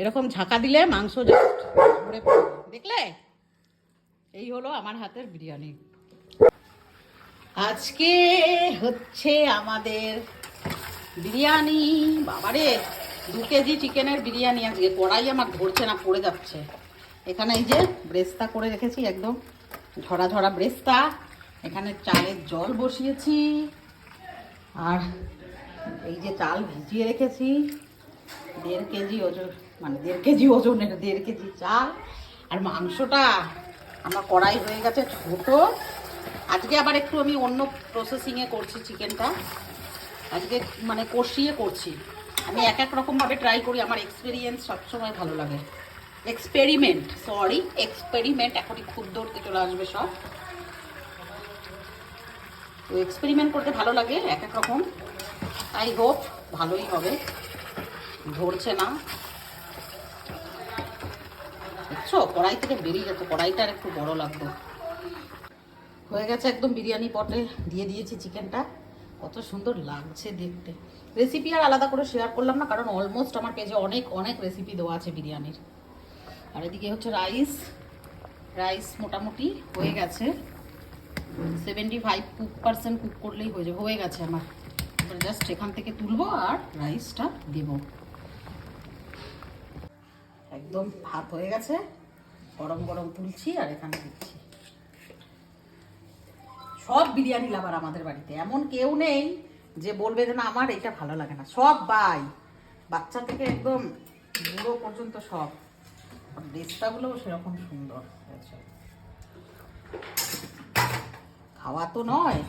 এরকম ঝাঁকা দিলে মাংস জাস্ট ভরে পড়বে। দেখলে, এই হলো আমার হাতের বিরিয়ানি। আজকে হচ্ছে আমাদের বিরিয়ানি। বাবারে, 2 কেজি চিকেনের বিরিয়ানি আজকে। কড়াই আমার ধরছে না, পড়ে যাচ্ছে। এখানে এই যে ব্রেস্তা করে রেখেছি, একদম ঝরা ঝরা ব্রেস্তা। এখানে চালের জল বসিয়েছি, আর এই যে চাল ভিজিয়ে রেখেছি 1.5 কেজি ওজন, মানে 1.5 কেজি ওজনের 1.5 কেজি চাল। আর মাংসটা আমার কড়াই হয়ে গেছে ছোট। আজকে আবার একটু আমি অন্য প্রসেসিংয়ে করছি চিকেনটা। আজকে মানে কষিয়ে করছি। আমি এক এক রকমভাবে ট্রাই করি, আমার এক্সপেরিয়েন্স সবসময় ভালো লাগে। এক্সপেরিমেন্ট এখনই খুব দৌড়তে চলে আসবে সব। তো এক্সপেরিমেন্ট করতে ভালো লাগে এক এক রকম। আই হোপ ভালোই হবে। ধরছে না, বুঝছো? কড়াই থেকে বেরিয়ে যেত, কড়াইটা একটু বড় লাগতো। হয়ে গেছে একদম বিরিয়ানি পটে দিয়ে দিয়েছি চিকেনটা। কত সুন্দর লাগছে দেখতে। রেসিপি আর আলাদা করে শেয়ার করলাম না, কারণ অলমোস্ট আমার পেজে অনেক অনেক রেসিপি দেওয়া আছে বিরিয়ানির। আর এদিকে হচ্ছে রাইস মোটামুটি হয়ে গেছে, 75% কুক করলেই হয়ে যাবে। হয়ে গেছে আমার। এবার জাস্ট এখান থেকে তুলবো আর রাইসটা দেবো। একদম ভাত হয়ে গেছে, গরম গরম তুলছি আর এখানে দিচ্ছি। সব বিরিয়ানি লাভার আমাদের বাড়িতে, এমন কেউ নেই যে বলবে যে না আমার এটা ভালো লাগে না। সব বাচ্চা থেকে একদম বুড়ো পর্যন্ত সব। ড্রেসটাগুলোও সেরকম সুন্দর হয়েছে। খাওয়া তো নয়,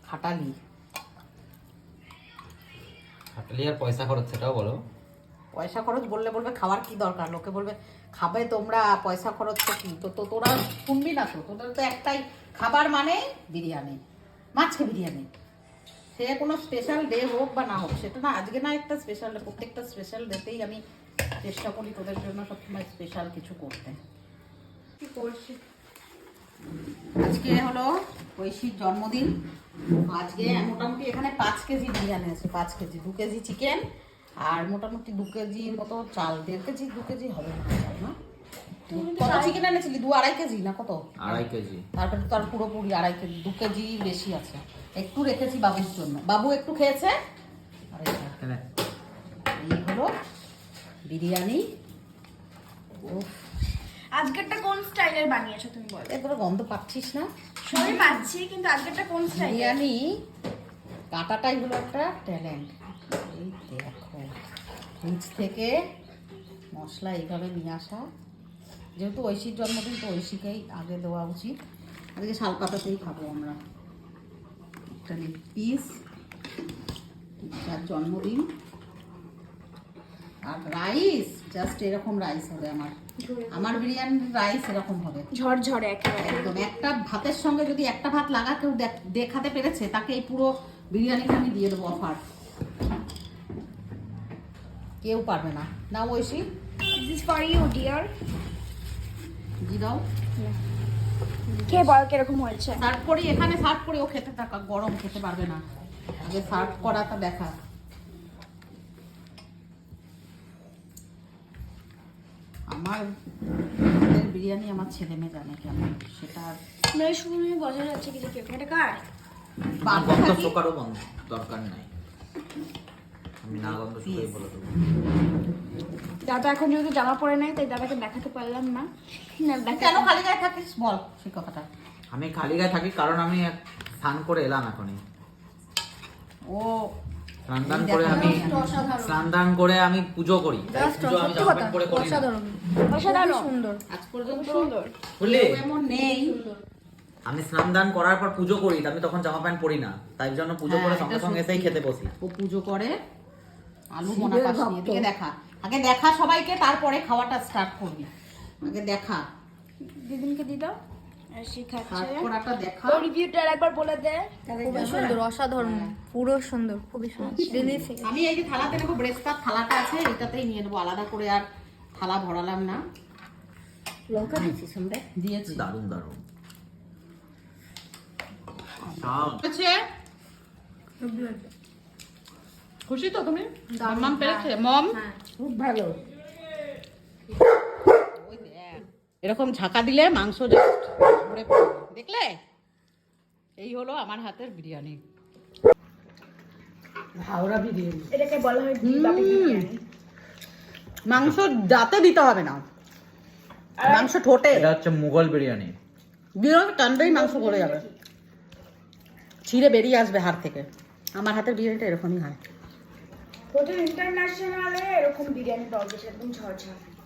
খাটালি। আর পয়সা খরচ, সেটাও বলো। পয়সা খরচ বলবে খাওয়ার কি দরকার, লোকে বলবে খাবে তোমরা, পয়সা খরচ তো কি। তো তোরা শুনবি না তো, তোদের তো একটাই খাবার মানে বিরিয়ানি, মাছকে বিরিয়ানি। সে কোনো স্পেশাল ডে হোক বা না হোক, সেটা না আজকে না একটা স্পেশাল ডে, প্রত্যেকটা স্পেশাল ডেতেই আমি চেষ্টা করি তোদের জন্য সবসময় স্পেশাল কিছু করতে। কি করছি আজকে হলো ঐশীর জন্মদিন। আজকে মোটামুটি এখানে 5 কেজি বিরিয়ানি আছে, 5 কেজি, 2 কেজি চিকেন আর মোটামুটি 2 কেজির মতো চাল। 1.5 কেজি 2 কেজি হবে না চাল, না? কত চিকেন এনেছিলি? 2-2.5 কেজি না কত? 2.5 কেজি। তারপরে তার পুরোপুরি 2.5 কেজি, 2 কেজি বেশি আছে। একটু রেখেছি বাবুর জন্য, বাবু একটু খেয়েছে। আর এই হলো বিরিয়ানি। আজকেরটা কোন স্টাইলের বানিয়েছো তুমি বলো? এরপরে গন্ধ পাচ্ছিস না? সবই পাচ্ছি, কিন্তু আজকেরটা কোন স্টাইল? বিরিয়ানি কাটাটাই হলো একটা ট্যালেন্ট। এই দেখো, নিচ থেকে মশলা এইভাবে নিয়ে আসা। যেহেতু ঐশীর জন্মদিন, তো ঐশীকেই আগে দেওয়া উচিত। আজকে শালপাতাতেই খাবো আমরা। একটা লেগ পিস, তার জন্মদিন। আর রাইস জাস্ট এরকম রাইস হবে আমার বিরিয়ানির রাইস এরকম হবে, ঝরঝরে একেবারে। একদম। একটা ভাতের সঙ্গে যদি একটা ভাত লাগা কেউ দেখাতে পেরেছে, তাকে এই পুরো বিরিয়ানিটা আমি দিয়ে দেবো অফার। কেউ পারবে না। নাও Aishi, this is for you dear. জি দাও। কে বল কিরকম হয়েছে? সার্ভ করি, এখানে সার্ভ করি। ও খেতে থাকা, গরম খেতে পারবে না। আগে সার্ভ করাটা দেখা। আমার বিরিয়ানি আমার ছেলে মেয়ে জানে কেমন, সেটা মেয়ে শুনে বোঝা যাচ্ছে কিছু। কেউ এটা কার? গন্ধ শোকারও দরকার নাই, আমি না গন্ধ শুকেই বলে দেবো। দাদা এখন যেহেতু জামা পরে নাই, তাই দাদাকে দেখাতে পারলাম না। কেন খালি গায়ে থাকিস বল সেই কথাটা। আমি খালি গায়ে থাকি কারণ আমি স্নান করে এলাম এখনই। ও স্নান দান করে আমি পুজো করি। পুজো আমি জামা প্যান্ট পরে করি না। অসাধারণ সুন্দর। আজ পর্যন্ত সুন্দর বুঝলি? এমন নেই। আমি স্নান দান করার পর পুজো করি, আমি তখন জামা প্যান্ট পরি না, তাই জন্য পুজো করে সঙ্গে সঙ্গে এসেই খেতে বসি। ও পুজো করে আলু বোনা পাশে এদিকে দেখা। আগে দেখা সবাইকে, তারপরে খাওয়াটা স্টার্ট করবি। আগে দেখা দিদিনকে দি দাও। সার্ভ করাটা দেখা। তো রিভিউটা একবার বলে দে। খুবই সুন্দর, অসাধারণ, পুরো সুন্দর, খুবই সুন্দর। আমি এই যে থালাতে নেবো, ব্রেস্তার থালাটা আছে, এটাতেই নিয়ে নেবো আলাদা করে। আর থালা ভরালাম না। লঙ্কা দিয়েছিস? আমরা দিয়েছি। দারুণ দারুণ। খুশি তো তুমি? মাম পেরেছে? মম খুব ভালো। এরকম ঝাঁকা দিলে মাংস জাস্ট ভরে পড়বে। দেখলে, এই হলো আমার হাতের বিরিয়ানি, হাওড়া বিরিয়ানি। এটাকে বলা হয় বিবাবি বিরিয়ানি। মাংস দাঁতে দিতে হবে না, মাংস ঠোঁটে এটা হচ্ছে মুঘল বিরিয়ানি। বিরিয়ানি টানবেই মাংস পড়ে যাবে, ছিঁড়ে বেরিয়ে আসবে হাত থেকে। আমার হাতের বিরিয়ানিটা এরকমই হয়। হোটেল ইন্টারন্যাশনালে এরকম বিরিয়ানি পাওয়া যায় একদম ঝরঝর।